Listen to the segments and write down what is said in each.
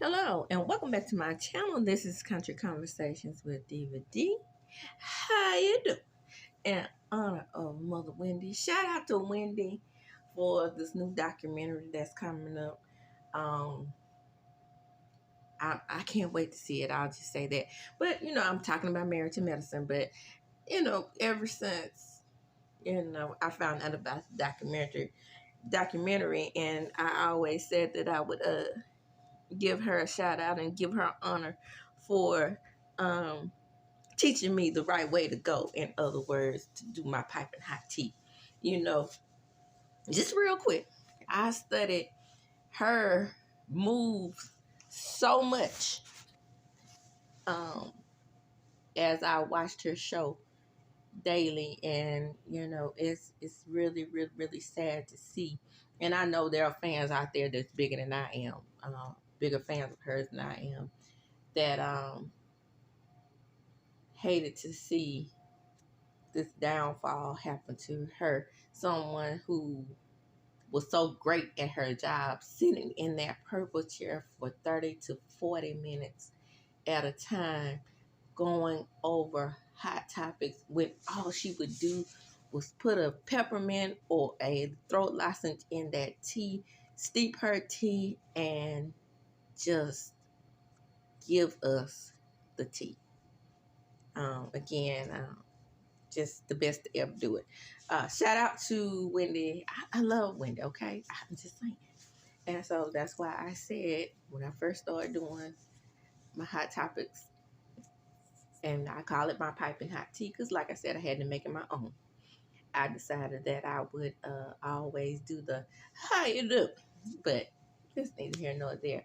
Hello and welcome back to my channel. This is Country Conversations with Diva D. How you doing? In honor of Mother Wendy. Shout out to Wendy for this new documentary that's coming up. Um, I can't wait to see it. I'll just say that. But I'm talking about Married to Medicine. But ever since I found out about the documentary, and I always said that I would give her a shout out and give her honor for um, teaching me the right way to go. In other words, to do my piping hot tea. You know, just real quick, I studied her moves so much um, as I watched her show daily, and it's really, really, really sad to see. And I know there are fans out there that's bigger than I am, bigger fans of hers than I am, that hated to see this downfall happen to her. Someone who was so great at her job, sitting in that purple chair for 30 to 40 minutes at a time, going over hot topics when all she would do was put a peppermint or a throat lozenge in that tea, steep her tea, and just give us the tea. Again, just the best to ever do it. Shout out to Wendy. I love Wendy, okay? I'm just saying. And so that's why I said when I first started doing my hot topics, and I call it my piping hot tea, because like I said, I had to make it my own. I decided that I would always do the how you do, but it's neither here nor there.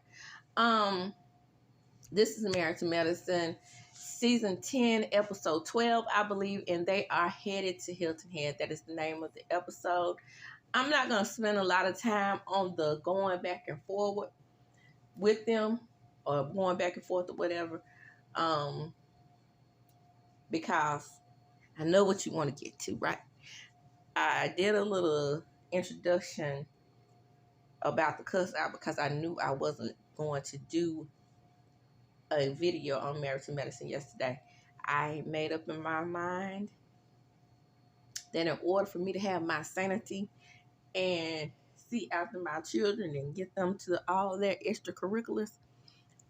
This is Married to Medicine, season 10, episode 12, I believe, and they are headed to Hilton Head. That is the name of the episode. I'm not going to spend a lot of time on the going back and forward with them, or going back and forth or whatever, because I know what you want to get to, right? I did a little introduction about the cuss out because I knew I wasn't going to do a video on Married to Medicine yesterday. I made up in my mind that in order for me to have my sanity and see after my children and get them to all their extracurriculars,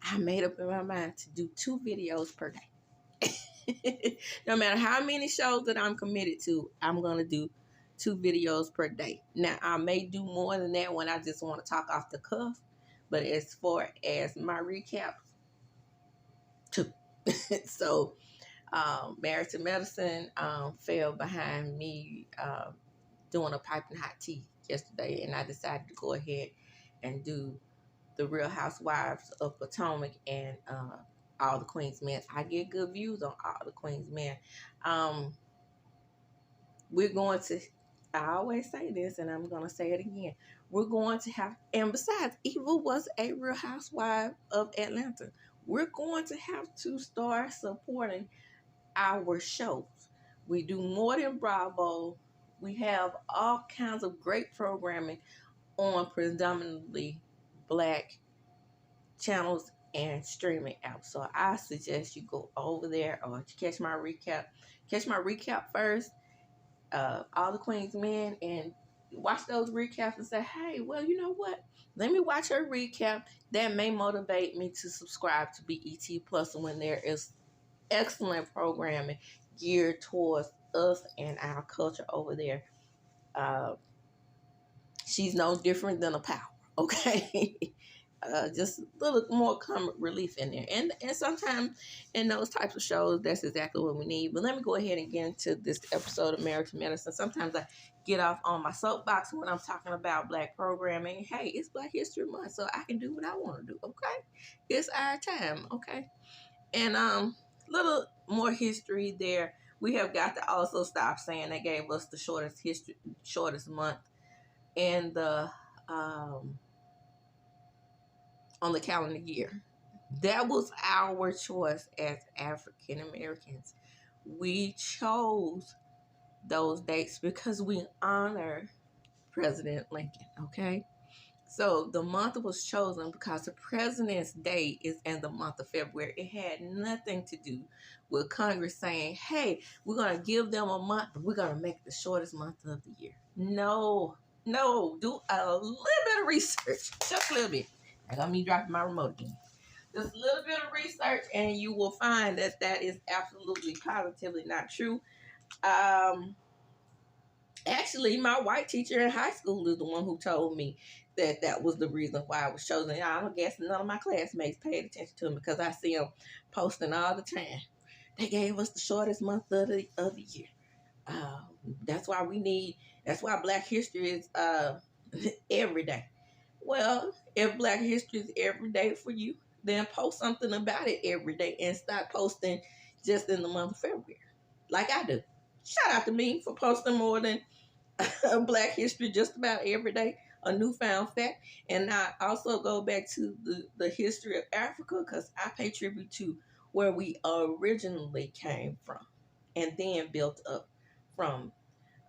I made up in my mind to do 2 videos per day. No matter how many shows that I'm committed to, I'm going to do 2 videos per day. Now, I may do more than that when I just want to talk off the cuff, but as far as my recaps, 2. So, Married to Medicine fell behind me doing a piping hot tea yesterday, and I decided to go ahead and do the Real Housewives of Potomac and All the Queen's Men. I get good views on All the Queen's Men. We're going to, I always say this, and I'm going to say it again. We're going to have, and besides, Eva was a Real Housewife of Atlanta. We're going to have to start supporting our shows. We do more than Bravo. We have all kinds of great programming on predominantly Black channels and streaming apps. So I suggest you go over there or catch my recap. Catch my recap first, All the Queen's Men, and watch those recaps and say, hey, well, you know what? Let me watch her recap. That may motivate me to subscribe to BET Plus when there is excellent programming geared towards us and our culture over there. She's no different than a power, okay? Just a little more comic relief in there. And sometimes in those types of shows, that's exactly what we need. But let me go ahead and get into this episode of Married to Medicine. Sometimes I get off on my soapbox when I'm talking about Black programming. Hey, it's Black History Month, so I can do what I want to do, okay? It's our time, okay? And little more history there. We have got to also stop saying they gave us the shortest month in the on the calendar year. That was our choice as African Americans. We chose those dates because we honor President Lincoln, okay? So the month was chosen because the President's Day is in the month of February. It had nothing to do with Congress saying, hey, we're going to give them a month, but we're going to make it the shortest month of the year. No, no, do a little bit of research, just a little bit. I got me dropping my remote again. Just a little bit of research, and you will find that that is absolutely, positively not true. Actually, my white teacher in high school is the one who told me that that was the reason why I was chosen. I don't guess none of my classmates paid attention to him because I see them posting all the time. They gave us the shortest month of the year. Uh, that's why we need. That's why Black History is every day. Well, if Black History is every day for you, then post something about it every day and start posting just in the month of February, like I do. Shout out to me for posting more than Black History just about every day, a newfound fact. And I also go back to the history of Africa because I pay tribute to where we originally came from and then built up from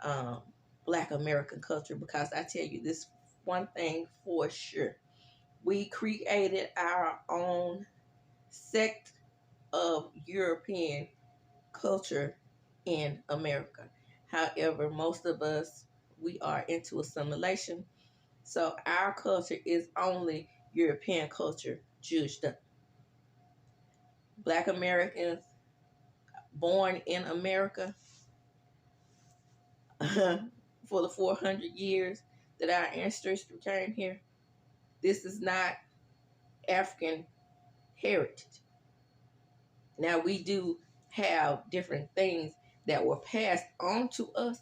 um, Black American culture. Because I tell you this one thing for sure, we created our own sect of European culture in America. However, most of us, we are into assimilation. So our culture is only European culture judged up. Black Americans born in America for the 400 years that our ancestors came here, this is not African heritage. Now, we do have different things that were passed on to us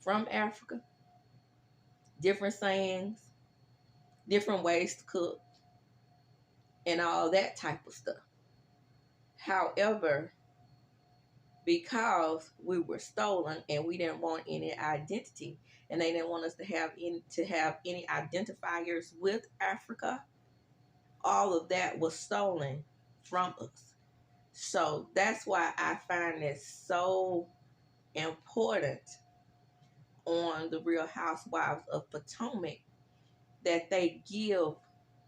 from Africa, different sayings, different ways to cook, and all that type of stuff. However, because we were stolen and we didn't want any identity, and they didn't want us to have any identifiers with Africa, all of that was stolen from us. So that's why I find it so important on the Real Housewives of Potomac that they give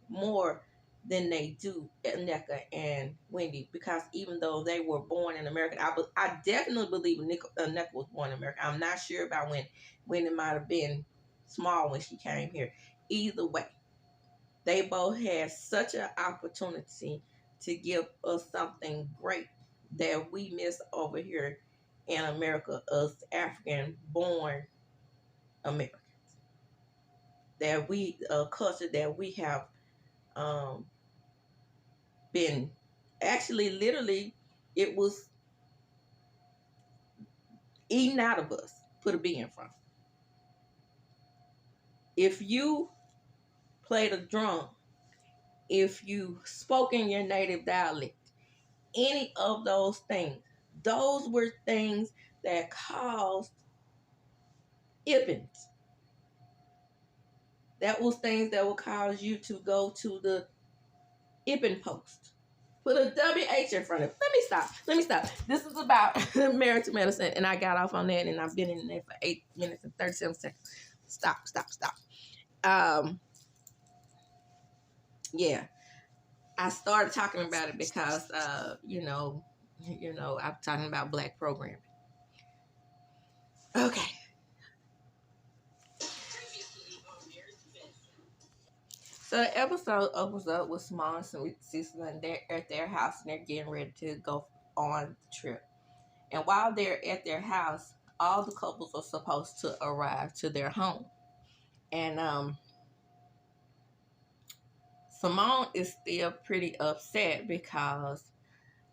more than they do at Nneka and Wendy, because even though they were born in America, I definitely believe Nneka was born in America. I'm not sure about when Wendy might have been small when she came here. Either way, they both had such an opportunity to give us something great that we miss over here in America, us African born Americans. That we, a culture that we have um, been, actually, literally, it was eaten out of us, put a being from. If you played a drum, if you spoke in your native dialect, any of those things, those were things that caused Ibns. That was things that would cause you to go to the Ibn Post. Put a WH in front of it. Let me stop. This is about marriage to medicine, and I got off on that, and I've been in there for 8 minutes and 37 seconds. Stop. Yeah, I started talking about it because, I'm talking about Black programming. Okay. So the episode opens up with Simone and Cecil, and they're at their house, and they're getting ready to go on the trip. And while they're at their house, all the couples are supposed to arrive to their home. And Simone is still pretty upset because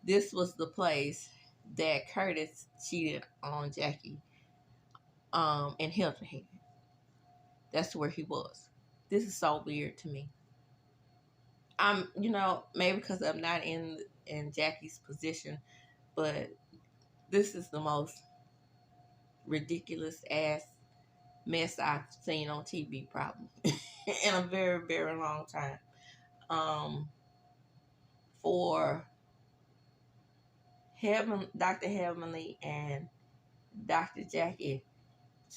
this was the place that Curtis cheated on Jackie in Hilton Head. That's where he was. This is so weird to me. Maybe because I'm not in Jackie's position, but this is the most ridiculous ass mess I've seen on TV probably in a very, very long time. For Dr. Heavenly and Dr. Jackie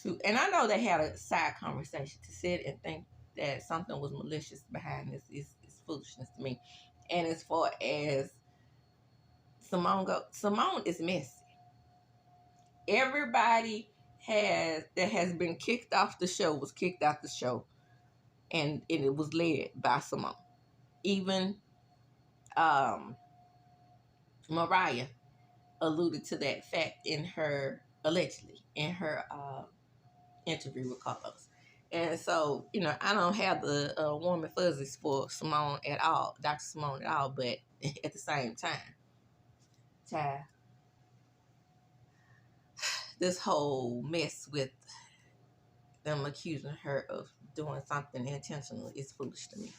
and I know they had a side conversation to sit and think that something was malicious behind this is foolishness to me. And as far as Simone is messy. Everybody that has been kicked off the show was kicked off the show, and it was led by Simone. Even Mariah alluded to that fact allegedly in her interview with Carlos. And so, I don't have the warm and fuzzies for Simone at all, Dr. Simone at all, but at the same time, child, this whole mess with them accusing her of doing something intentional is foolish to me.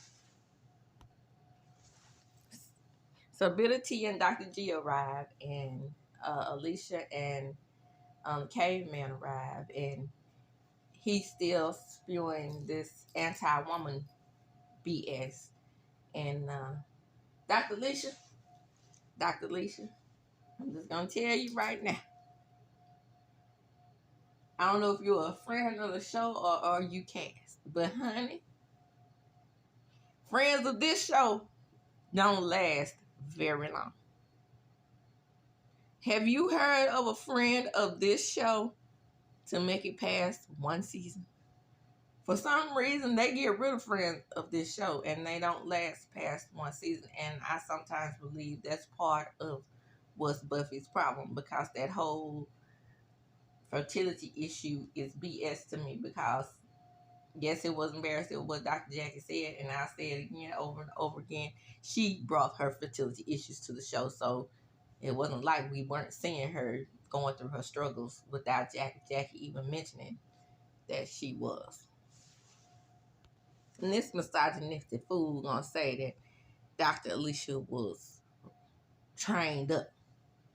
So Bitter T and Dr. G arrive, and Alicia and Caveman arrive, and he's still spewing this anti-woman BS. And Dr. Alicia, I'm just gonna tell you right now. I don't know if you're a friend of the show or you cast, but honey, friends of this show don't last very long. Have you heard of a friend of this show to make it past one season? For some reason, they get rid of friends of this show and they don't last past one season. And I sometimes believe that's part of what's Buffy's problem, because that whole fertility issue is BS to me. Because yes, it was embarrassing what Dr. Jackie said, and I'll say it again over and over again. She brought her fertility issues to the show, so it wasn't like we weren't seeing her going through her struggles without Jackie even mentioning that she was. And this misogynistic fool gonna say that Dr. Alicia was trained up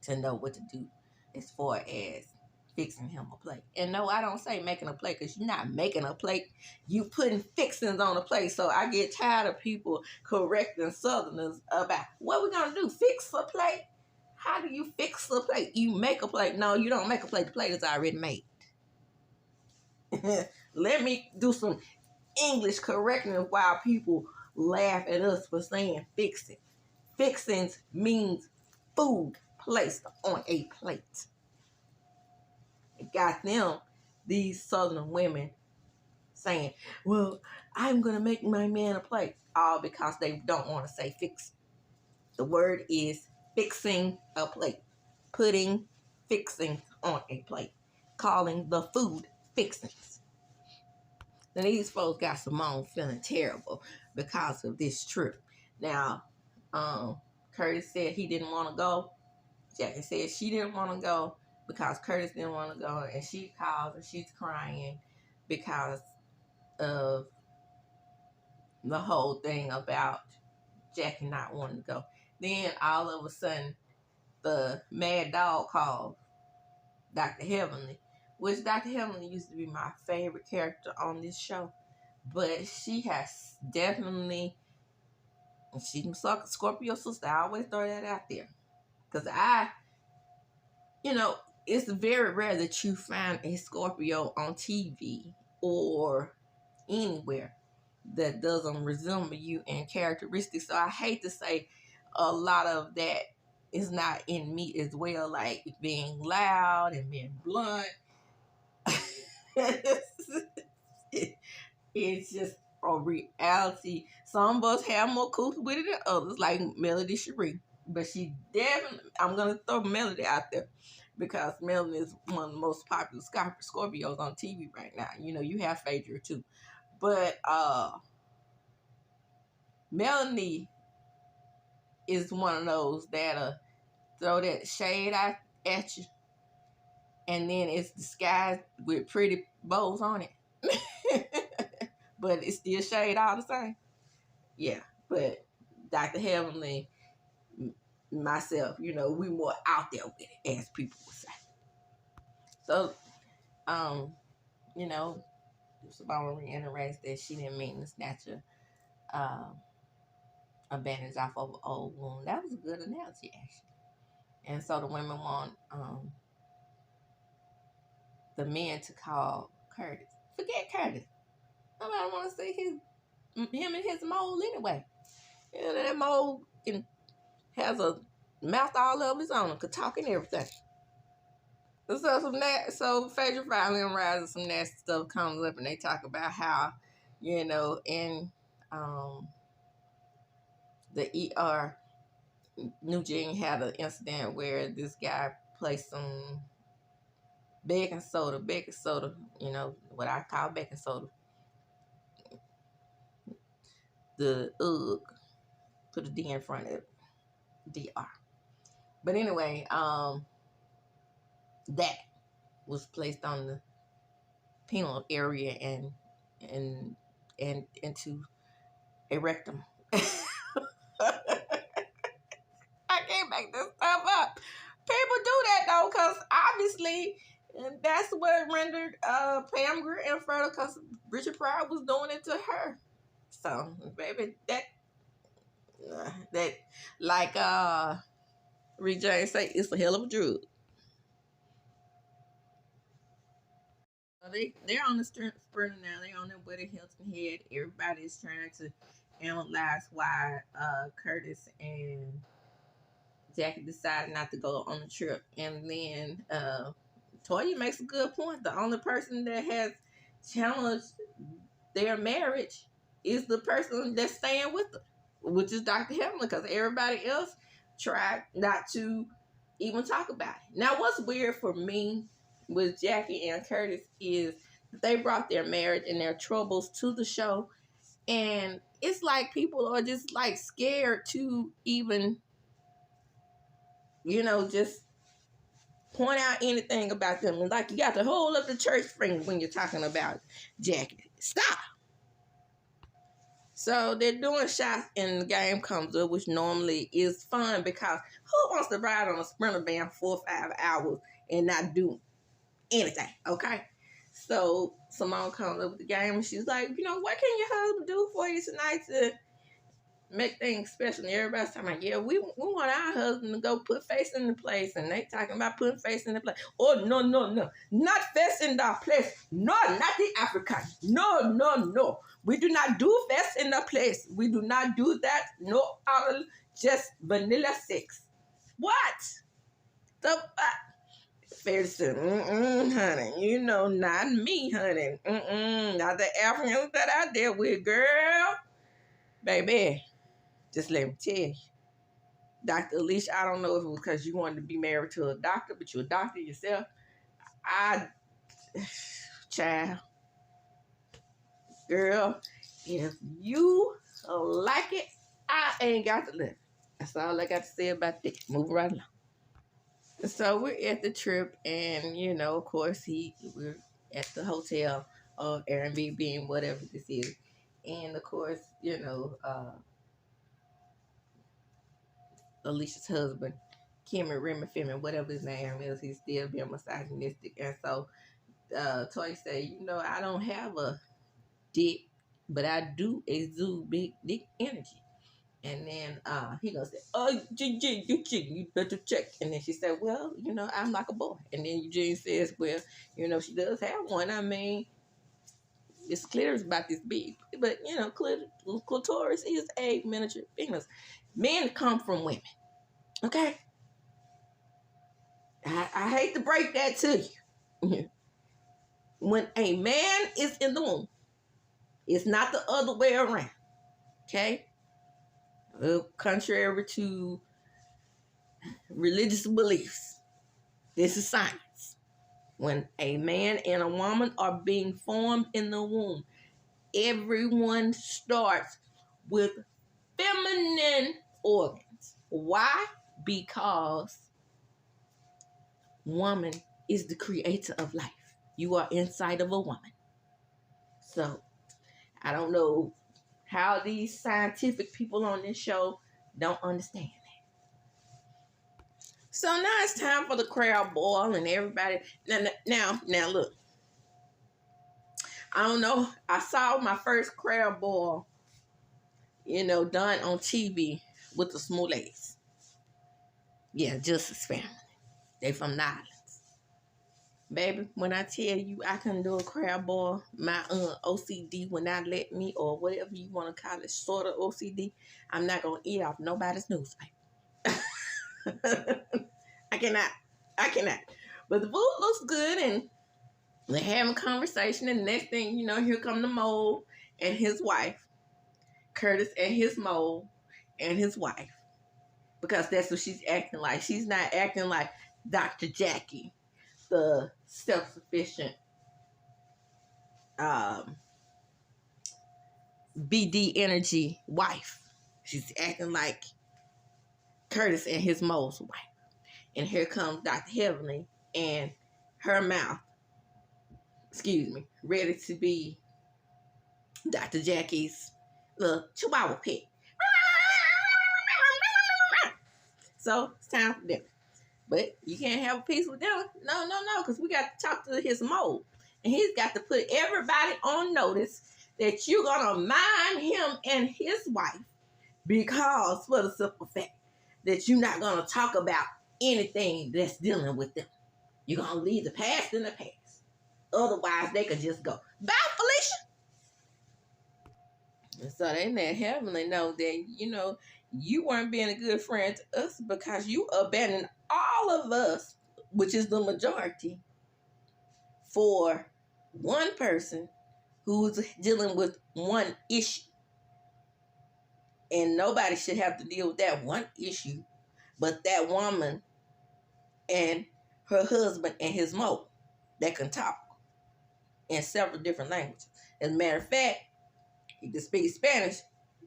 to know what to do as far as fixing him a plate. And no, I don't say making a plate, because you're not making a plate. You putting fixings on a plate. So I get tired of people correcting Southerners about what we're gonna do. Fix a plate? How do you fix a plate? You make a plate. No, you don't make a plate. The plate is already made. Let me do some English correcting while people laugh at us for saying fixing. Fixings means food placed on a plate. It got them, these Southern women, saying, well, I'm going to make my man a plate. All because they don't want to say fix. The word is fixing a plate. Putting fixings on a plate. Calling the food fixings. Now, these folks got Simone feeling terrible because of this trip. Now, Curtis said he didn't want to go. Jackie said she didn't want to go because Curtis didn't want to go. And she calls and she's crying because of the whole thing about Jackie not wanting to go. Then, all of a sudden, the mad dog called Dr. Heavenly, which Dr. Heavenly used to be my favorite character on this show. But she has definitely, she's my Scorpio sister. I always throw that out there. Because it's very rare that you find a Scorpio on TV or anywhere that doesn't resemble you in characteristics. So I hate to say a lot of that is not in me as well, like being loud and being blunt. It's just a reality. Some of us have more coops with it than others, like Melody Cherie. But she definitely, I'm going to throw Melody out there because Melody is one of the most popular Scorpios on TV right now. You have Phaedra too. But Melanie is one of those that'll throw that shade out at you, and then it's disguised with pretty bows on it. But it's still shade all the same. Yeah, but Dr. Heavenly, myself, we more out there with it, as people would say. So, Simone reiterates that she didn't mean to snatch a bandage off of an old wound. That was a good analogy, actually. And so the women want the men to call Curtis. Forget Curtis. Nobody want to see his him and his mole anyway. You know, that mole has a mouth all of his own, could talk and everything. So Phaedra finally arises, some nasty stuff comes up, and they talk about how, in the ER, New Jean had an incident where this guy placed some baking soda, what I call baking soda, the put a D in front of it, DR. But anyway, that was placed on the penile area and into a rectum. I can't make this stuff up. People do that though, because obviously that's what rendered Pam Grier infertile, because Richard Pryor was doing it to her. So, baby, that like Ree James say, it's a hell of a drug. They're on the sprinter now. They're on their way to Hilton Head. Everybody's trying to analyze why Curtis and Jackie decided not to go on the trip. And then Toya makes a good point. The only person that has challenged their marriage is the person that's staying with them, which is Dr. Hemlin, because everybody else tried not to even talk about it. Now, what's weird for me with Jackie and Curtis is they brought their marriage and their troubles to the show, and it's like people are just like scared to even, just point out anything about them. And like, you got to hold up the church finger when you're talking about Jackie. Stop. So they're doing shots and the game comes up, which normally is fun, because who wants to ride on a sprinter van 4 or 5 hours and not do anything, okay? So Simone comes up with the game and she's like, what can your husband do for you tonight to make things special? And everybody's talking about, yeah, we want our husband to go put face in the place. And they talking about putting face in the place. Oh, no, not face in the place. No, not the African. No. We do not do face in the place. We do not do that. No, just vanilla sex. What? The Fair said, honey, not me, honey. Not the Africans that I deal with, girl. Baby, just let me tell you. Dr. Alicia, I don't know if it was because you wanted to be married to a doctor, but you're a doctor yourself. Child, girl, if you like it, I ain't got to live. That's all I got to say about that. Move right along. So we're at the trip, and of course, we're at the hotel or Airbnb, whatever this is, and of course, Alicia's husband, Remy Femme, whatever his name is, he's still being misogynistic, and so Toy said, I don't have a dick, but I do exude big dick energy. And then he goes, oh, you better check. And then she said, well, I'm like a boy. And then Eugene says, well, she does have one. I mean, it's clear about this big. But, clitoris is a miniature penis. Men come from women. Okay? I hate to break that to you. When a man is in the womb, it's not the other way around. Okay? Contrary to religious beliefs, this is science. When a man and a woman are being formed in the womb, everyone starts with feminine organs. Why? Because woman is the creator of life. You are inside of a woman. So, I don't know how these scientific people on this show don't understand that. So now it's time for the crowd boil and everybody. Now look. I don't know. I saw my first crab boil, done on TV with the Smollets. Yeah, Justice family. They from the islands. Baby, when I tell you I couldn't do a crab boil, my OCD will not let me, or whatever you want to call it, sort of OCD. I'm not gonna eat off nobody's newspaper. I cannot. I cannot. But the food looks good, and they're having conversation, and next thing you know, here come the mole and his wife, Curtis and his mole and his wife, because that's what she's acting like. She's not acting like Dr. Jackie, the self-sufficient um, BD energy wife. She's acting like Curtis and his mole's wife. And here comes Dr. Heavenly and her mouth, ready to be Dr. Jackie's little chihuahua pet. So it's time for dinner. But you can't have a piece with them. No, because we got to talk to his mole. And he's got to put everybody on notice that you're going to mind him and his wife, because for the simple fact that you're not going to talk about anything that's dealing with them. You're going to leave the past in the past. Otherwise, they could just go, bye, Felicia. And so they let Heavenly know that, you weren't being a good friend to us because you abandoned all of us, which is the majority, for one person who's dealing with one issue. And nobody should have to deal with that one issue but that woman and her husband and his mole that can talk in several different languages. As a matter of fact, he can speak Spanish.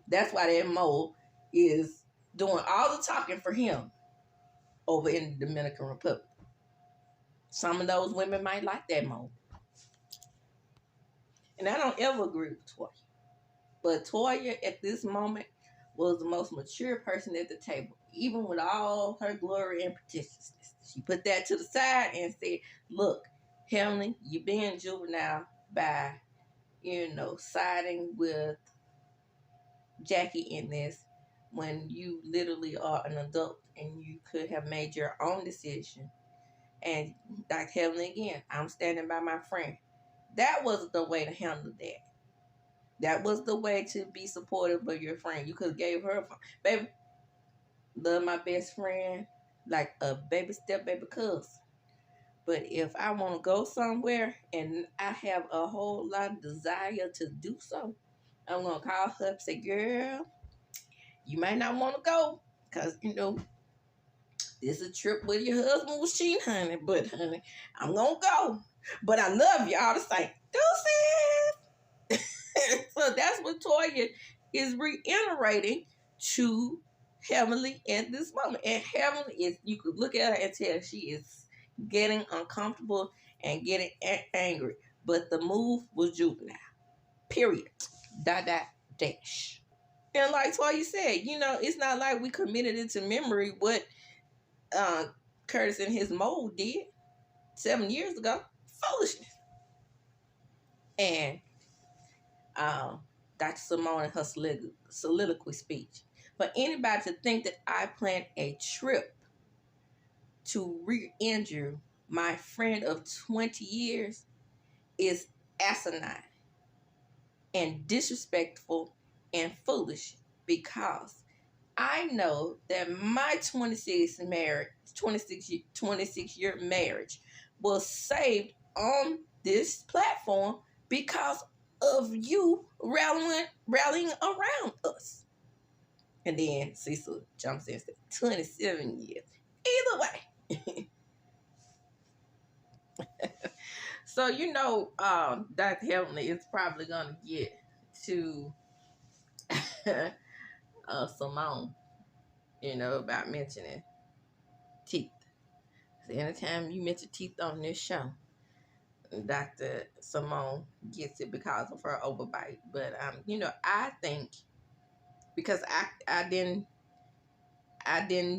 That's why that mole is doing all the talking for him over in the Dominican Republic. Some of those women might like that mole. And I don't ever agree with Toya. But Toya, at this moment, was the most mature person at the table, even with all her glory and pretentiousness. She put that to the side and said, look, Heavenly, you're being juvenile by, siding with Jackie in this when you literally are an adult and you could have made your own decision. And Dr. Heavenly, again, I'm standing by my friend. That wasn't the way to handle that. That was the way to be supportive of your friend. You could have gave her a phone. Baby, love my best friend like a baby step baby cousin. But if I want to go somewhere and I have a whole lot of desire to do so, I'm going to call her and say, girl, you might not want to go because, this is a trip with your husband was cheating, honey. But, honey, I'm going to go. But I love you all the same. Deuces. So that's what Toya is reiterating to Heavenly at this moment. And Heavenly is, you could look at her and tell she is getting uncomfortable and getting angry. But the move was juvenile. Period. ... Dash. And like Toya said, it's not like we committed it to memory what Curtis and his mole did 7 years ago. Foolishness. And Dr. Simone in her soliloquy speech. For anybody to think that I planned a trip to re-injure my friend of 20 years is asinine and disrespectful and foolish, because I know that my 26-year marriage was saved on this platform because of you rallying around us. And then Cecil jumps in and says, 27 years. Either way. So, Dr. Heavenly is probably going to get to Simone, about mentioning teeth. So anytime you mention teeth on this show, Dr. Simone gets it because of her overbite. But, I think because I didn't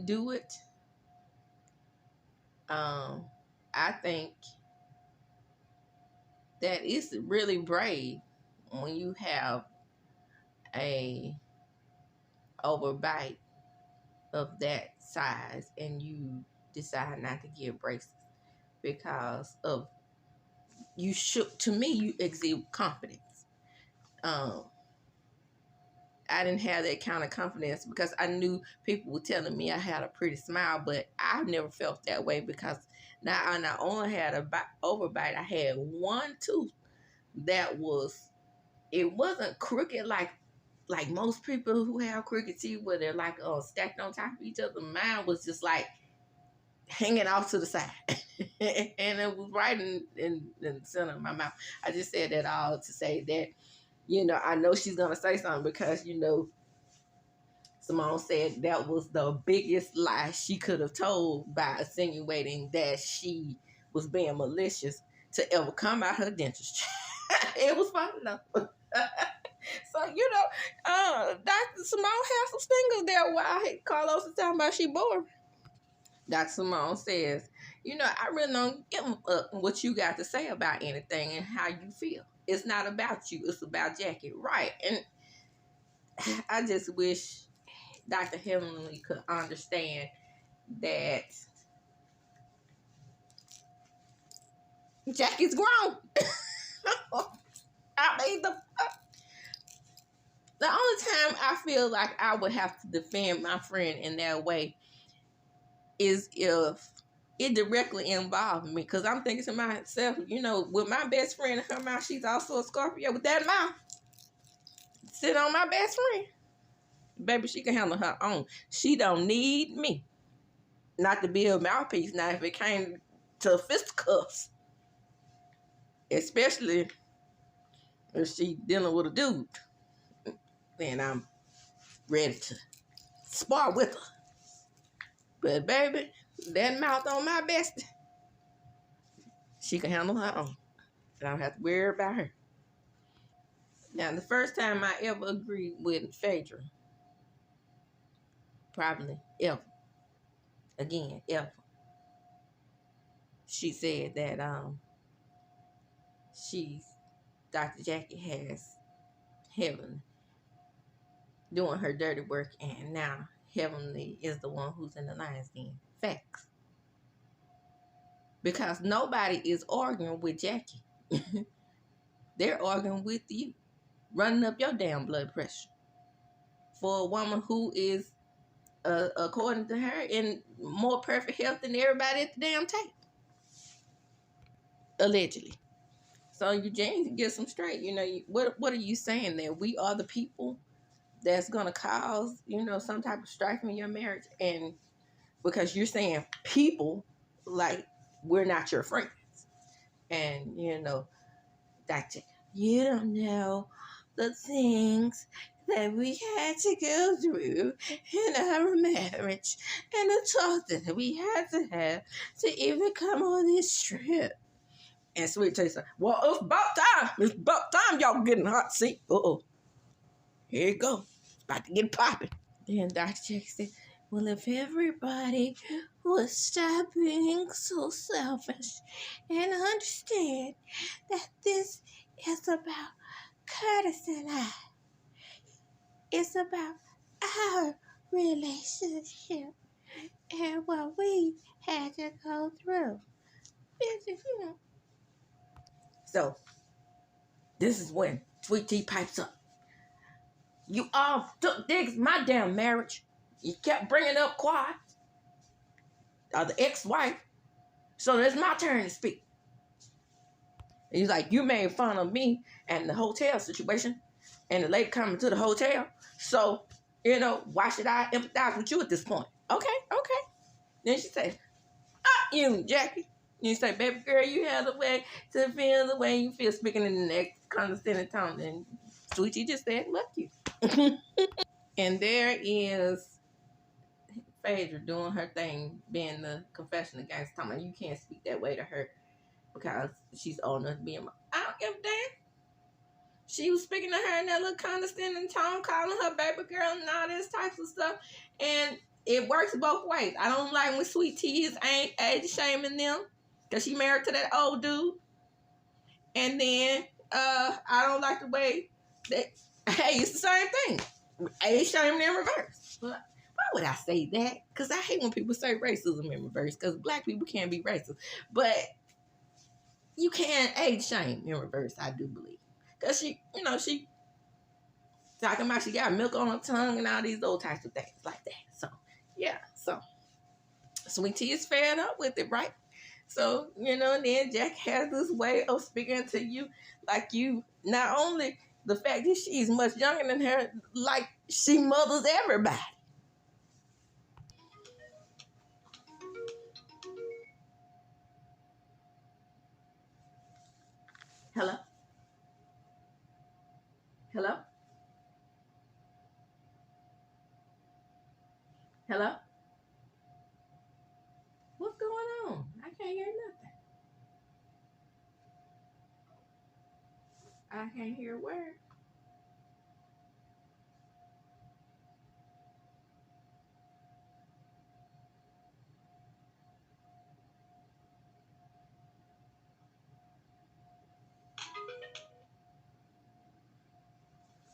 do it, I think that it's really brave when you have a overbite of that size and you decide not to get braces because of you should, to me, you exude confidence. Um, I didn't have that kind of confidence because I knew people were telling me I had a pretty smile, but I never felt that way because now I not only had a overbite, I had one tooth that it wasn't crooked like most people who have crooked teeth where they're like stacked on top of each other. Mine was just like hanging off to the side. And it was right in the center of my mouth. I just said that all to say that, I know she's going to say something because, Simone said that was the biggest lie she could have told by insinuating that she was being malicious to ever come out her dentistry. It was fun enough. So, Dr. Simone has some stingers there while Carlos is talking about she bored. Dr. Simone says, I really don't give what you got to say about anything and how you feel. It's not about you. It's about Jackie. Right. And I just wish Dr. Heavenly could understand that Jackie's grown. I mean, the only time I feel like I would have to defend my friend in that way is if it directly involved me. Because I'm thinking to myself, with my best friend in her mouth, she's also a Scorpio. With that mouth, sit on my best friend. Baby, she can handle her own. She don't need me. Not to be a mouthpiece. Now, if it came to fisticuffs, especially if she dealing with a dude, then I'm ready to spar with her. But baby, that mouth on my bestie, she can handle her own. I don't have to worry about her. Now, the first time I ever agreed with Phaedra, probably ever, again, ever, she said that Dr. Jackie has Heaven doing her dirty work, and now Heavenly is the one who's in the lion's den. Facts. Because nobody is arguing with Jackie. They're arguing with you, running up your damn blood pressure. For a woman who is, according to her, in more perfect health than everybody at the damn table. Allegedly. So Eugene gets them straight. What are you saying there? We are the people that's going to cause, some type of strife in your marriage. And because you're saying people, like, we're not your friends. And, Dr. You don't know the things that we had to go through in our marriage and the talk that we had to have to even come on this trip. And Sweet Tea said, well, it's about time. It's about time y'all getting hot seat. Uh-oh. Here you go. It's about to get popping. Then Dr. Jackie said, well, if everybody would stop being so selfish and understand that this is about Curtis and I. It's about our relationship and what we had to go through. So, this is when Sweet Tea pipes up. You all took digs at my damn marriage. You kept bringing up Quad, the ex-wife. So it's my turn to speak. And he's like, you made fun of me and the hotel situation and the lady coming to the hotel. So, why should I empathize with you at this point? Okay. Then she said, you, Jackie. You say, baby girl, you have the way to feel the way you feel, speaking in the next condescending tone. And Sweetie just said, look you. And there is Phaedra doing her thing, being the confession against Thomas. You can't speak that way to her because she's old enough to be a mom. I don't give a damn. She was speaking to her in that little condescending tone, calling her baby girl and all this types of stuff. And it works both ways. I don't like when Sweet Tea is age shaming them because she married to that old dude. And then I don't like the way that, hey, it's the same thing. Age shaming in reverse. But why would I say that? Because I hate when people say racism in reverse because black people can't be racist. But you can't age shame in reverse, I do believe. Because she talking about she got milk on her tongue and all these old types of things like that. So, yeah. So, Sweet Tea is fed up with it, right? So, then Jack has this way of speaking to you like you, not only the fact that she's much younger than her, like she mothers everybody. Hello? Hello? Hello? What's going on? I can't hear nothing. I can't hear a word.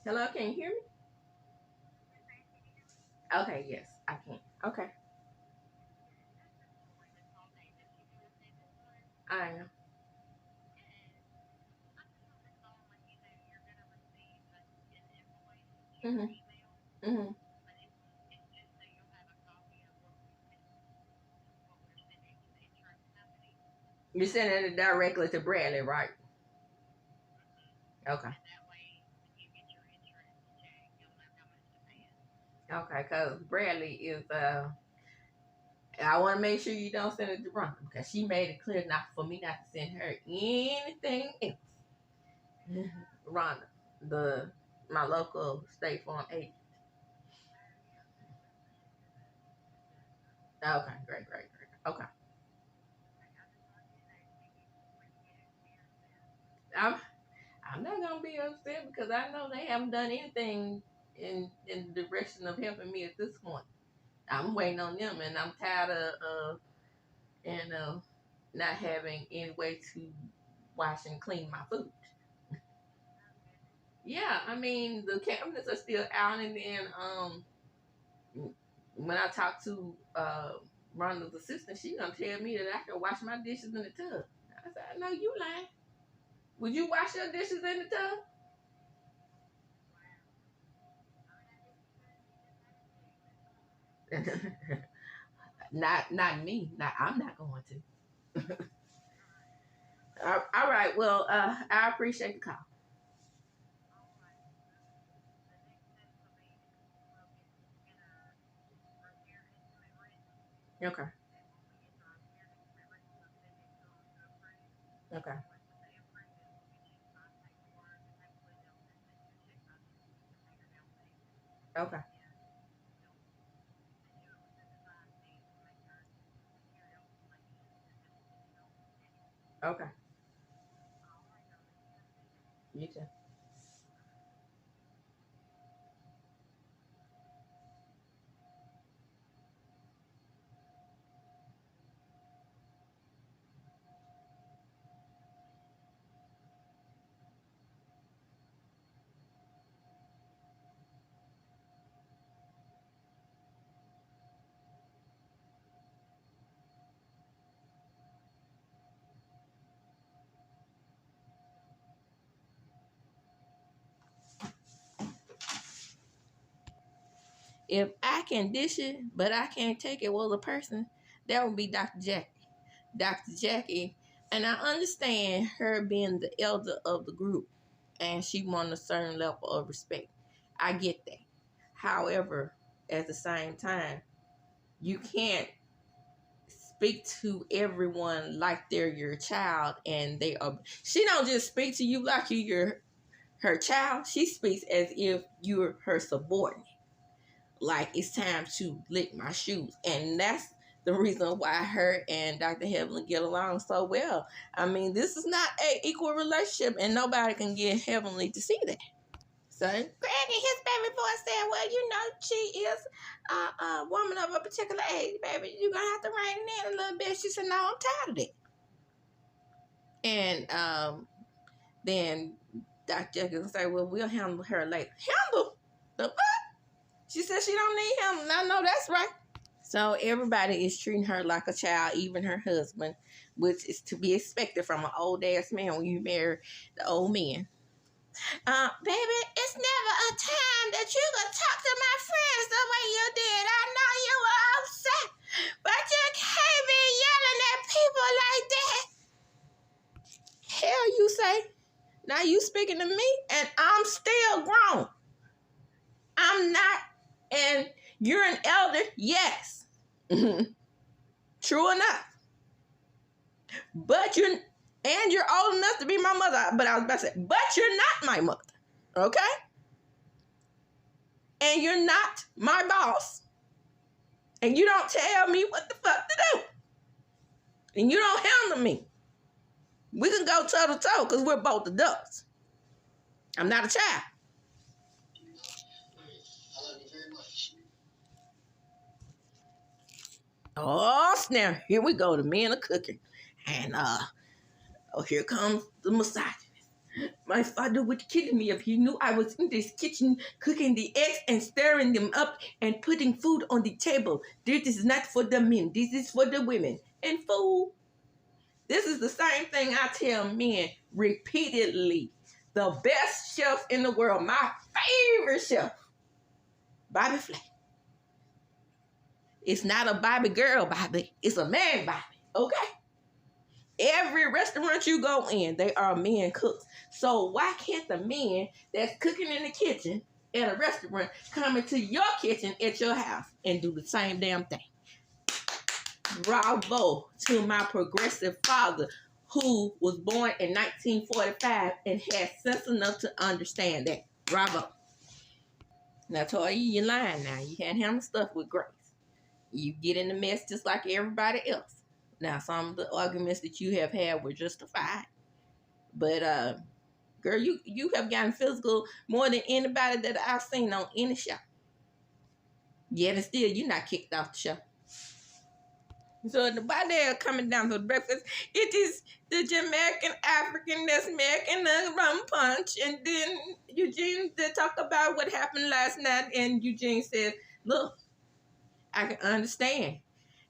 Hello, can you hear me? Okay, yes, I can. Okay, I am. Mhm. Mhm. You're sending it directly to Bradley, right? Okay. Okay, because Bradley is I want to make sure you don't send it to Rhonda because she made it clear not for me not to send her anything else. Rhonda, the my local State Farm agent. Okay, great, great, great. Okay, I'm I'm not gonna be upset because I know they haven't done anything in the direction of helping me at this point. I'm waiting on them, and I'm tired of and not having any way to wash and clean my food. Yeah, I mean the cabinets are still out, and then when I talk to Rhonda's assistant, she gonna tell me that I can wash my dishes in the tub. I said, no, you lying. Would you wash your dishes in the tub? Not me. Not I'm not going to. All right. Well, I appreciate the call. Okay. Okay. Okay. Okay. You too. If I can dish it, but I can't take it, well, a person that would be Dr. Jackie. Dr. Jackie, and I understand her being the elder of the group, and she wants a certain level of respect. I get that. However, at the same time, you can't speak to everyone like they're your child, and they are. She don't just speak to you like you're her child. She speaks as if you're her subordinate. Like it's time to lick my shoes. And that's the reason why her and Dr. Heavenly get along so well. I mean, this is not a equal relationship, and nobody can get Heavenly to see that. So Greg and his baby boy said, well, she is a woman of a particular age, baby. You're going to have to rein it in a little bit. She said, no, I'm tired of that. And then Dr. Jenkins say, well, we'll handle her later. Handle? The what? She said she don't need him. I know that's right. So everybody is treating her like a child, even her husband, which is to be expected from an old ass man when you marry the old man. Baby, it's never a time that you could talk to my friends the way you did. I know you were upset, but you can't be yelling at people like that. Hell, you say. Now you speaking to me, and I'm still grown. I'm not, and you're an elder, yes. True enough. But you're old enough to be my mother. But I was about to say, but you're not my mother. Okay? And you're not my boss. And you don't tell me what the fuck to do. And you don't handle me. We can go toe to toe because we're both adults. I'm not a child. Oh, snap. Here we go. The men are cooking. And, here comes the misogynist. My father would kill me if he knew I was in this kitchen cooking the eggs and stirring them up and putting food on the table. This is not for the men. This is for the women. And fool, this is the same thing I tell men repeatedly. The best chef in the world, my favorite chef, Bobby Flay. It's not a Bobby girl Bobby. It's a man Bobby. Okay? Every restaurant you go in, they are men cooks. So why can't the men that's cooking in the kitchen at a restaurant come into your kitchen at your house and do the same damn thing? Bravo to my progressive father who was born in 1945 and had sense enough to understand that. Bravo. Now, Toya, you're lying now. You can't handle stuff with grace. You get in the mess just like everybody else. Now, some of the arguments that you have had were justified. But, girl, you have gotten physical more than anybody that I've seen on any show. Yet and still, you're not kicked off the show. So while they're coming down for breakfast, it is the Jamaican African that's making a rum punch. And then Eugene, they talk about what happened last night. And Eugene said, look, I can understand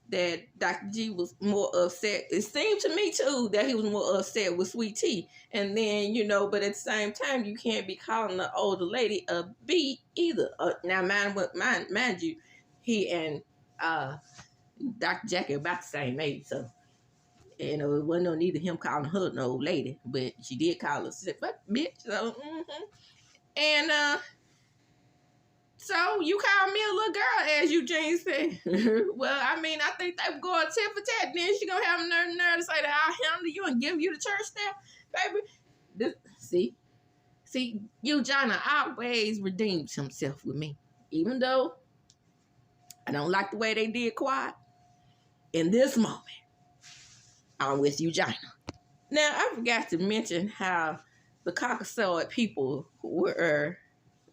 that Dr. G was more upset. It seemed to me, too, that he was more upset with Sweet Tea. And then, but at the same time, you can't be calling the older lady a B either. Now, mind you, he and Dr. Jackie about the same age, so, it wasn't no need of him calling her an old lady, but she did call her but bitch, so, And, so you call me a little girl, as Eugene said. Well, I mean, I think they were going tit for tat. Then she gonna have a nerve to say that I'll handle you and give you the church now, baby. See, Eugene always redeems himself with me. Even though I don't like the way they did quiet, in this moment, I'm with Eugene. Now, I forgot to mention how the Caucasoid people were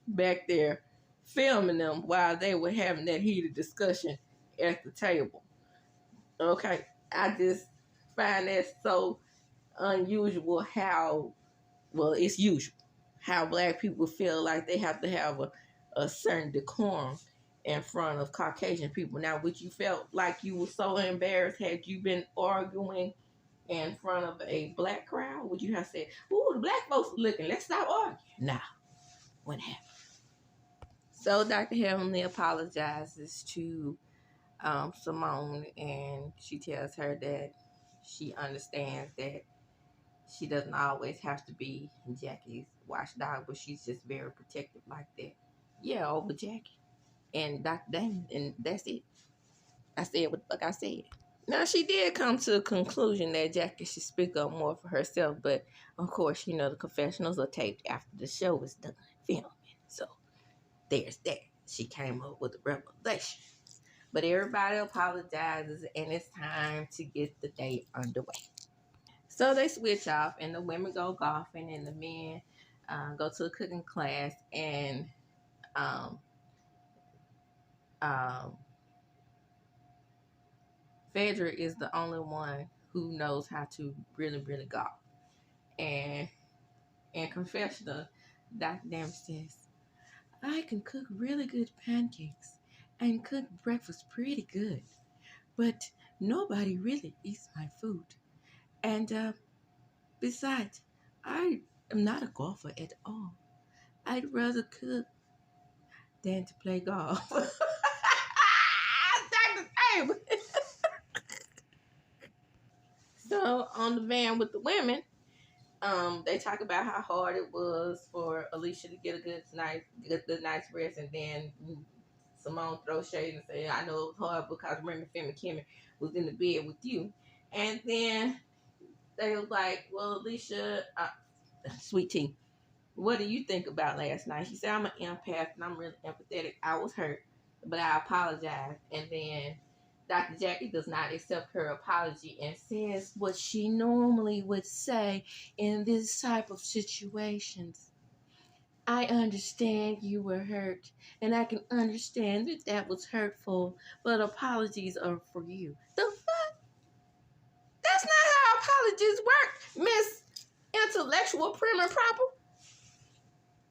back there filming them while they were having that heated discussion at the table. Okay, I just find that so unusual it's usual how black people feel like they have to have a certain decorum in front of Caucasian people. Now, would you felt like you were so embarrassed had you been arguing in front of a black crowd? Would you have said, ooh, the black folks are looking, let's stop arguing? Nah, what happened? So Dr. Heavenly apologizes to Simone, and she tells her that she understands that she doesn't always have to be Jackie's watchdog, but she's just very protective like that. Yeah, over Jackie and Dr. Damon, and that's it. I said what the fuck I said. Now, she did come to a conclusion that Jackie should speak up more for herself, but of course, the confessionals are taped after the show is done filming. So there's that. She came up with a revelation. But everybody apologizes, and it's time to get the day underway. So they switch off, and the women go golfing, and the men go to a cooking class, and Phaedra is the only one who knows how to really, really golf. And in confessional, Dr. Damon says, I can cook really good pancakes, and cook breakfast pretty good. But nobody really eats my food. And besides, I am not a golfer at all. I'd rather cook than to play golf. Dr. Abe. So on the van with the women, they talk about how hard it was for Alicia to get a get the nice rest, and then Simone throws shade and say, "I know it was hard because Remy, Femme, and Kimmy was in the bed with you." And then they was like, "Well, Alicia, Sweet Tea, what do you think about last night?" She said, "I'm an empath and I'm really empathetic. I was hurt, but I apologize." And then Dr. Jackie does not accept her apology and says what she normally would say in this type of situations. "I understand you were hurt, and I can understand that that was hurtful, but apologies are for you." The fuck? That's not how apologies work, Miss Intellectual Prim and Proper.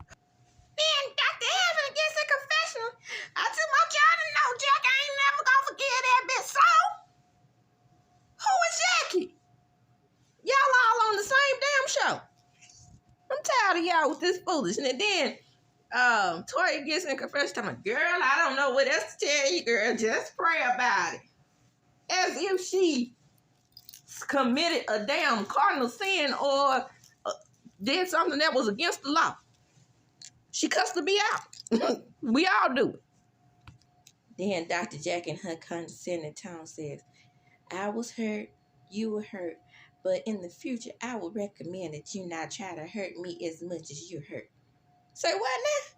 Then Dr. Heaven gets a confessional. "I just want y'all to know, Jack, I ain't never gonna forgive that bitch. So, who is Jackie? Y'all all on the same damn show. I'm tired of y'all with this foolishness." And then Toya gets in confession, talking, "Girl, I don't know what else to tell you, girl. Just pray about it." As if she committed a damn cardinal sin or did something that was against the law. She cussed to be out. We all do it. Then Dr. Jack in her condescending tone says, "I was hurt, you were hurt, but in the future, I would recommend that you not try to hurt me as much as you're hurt." Say what now?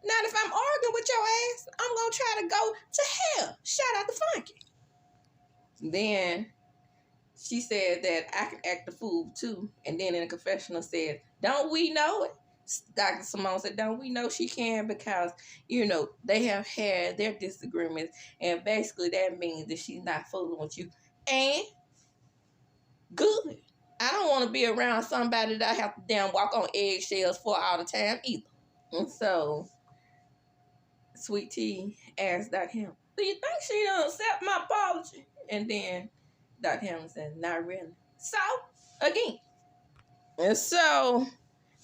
Not if I'm arguing with your ass, I'm going to try to go to hell. Shout out to Funky. Then she said that I can act the fool too. And then in the confessional said, "Don't we know it?" Dr. Simone said, "Don't we know she can?" Because, they have had their disagreements. And basically that means that she's not fooling with you. And good. I don't want to be around somebody that I have to damn walk on eggshells for all the time either. And so Sweet Tea asked Dr. Ham, "Do you think she don't accept my apology?" And then Dr. Ham said, "Not really." So, again. And so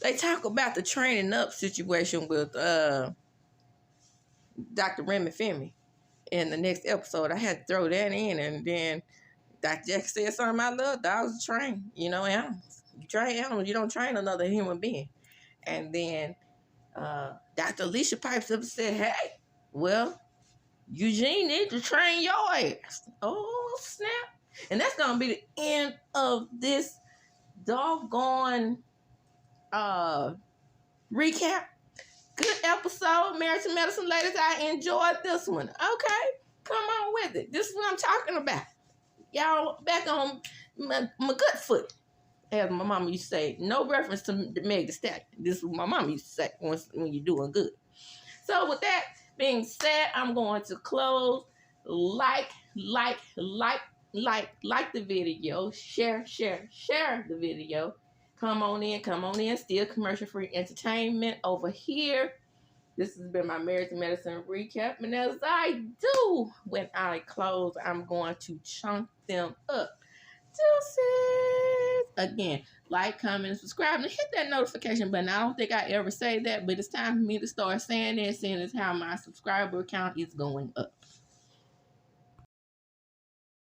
they talk about the training up situation with Dr. Remy Femi in the next episode. I had to throw that in, and then Dr. Jack said something. "I love dogs to train, animals. You train animals, you don't train another human being." And then Dr. Alicia pipes up and said, "Hey, well, Eugene needs to train your ass." Oh, snap. And that's going to be the end of this doggone recap. Good episode, Marriage to Medicine, ladies. I enjoyed this one. Okay, come on with it. This is what I'm talking about. Y'all back on my good foot, as my mama used to say. No reference to Meg Thee Stallion. This is what my mama used to say when you're doing good. So with that being said, I'm going to close. Like the video. Share the video. Come on in. Still commercial-free entertainment over here. This has been my Marriage to Medicine recap. And as I do, when I close, I'm going to chunk them up. Deuces. Again, like, comment, and subscribe, and hit that notification button. I don't think I ever say that, but it's time for me to start saying that, seeing as how my subscriber count is going up.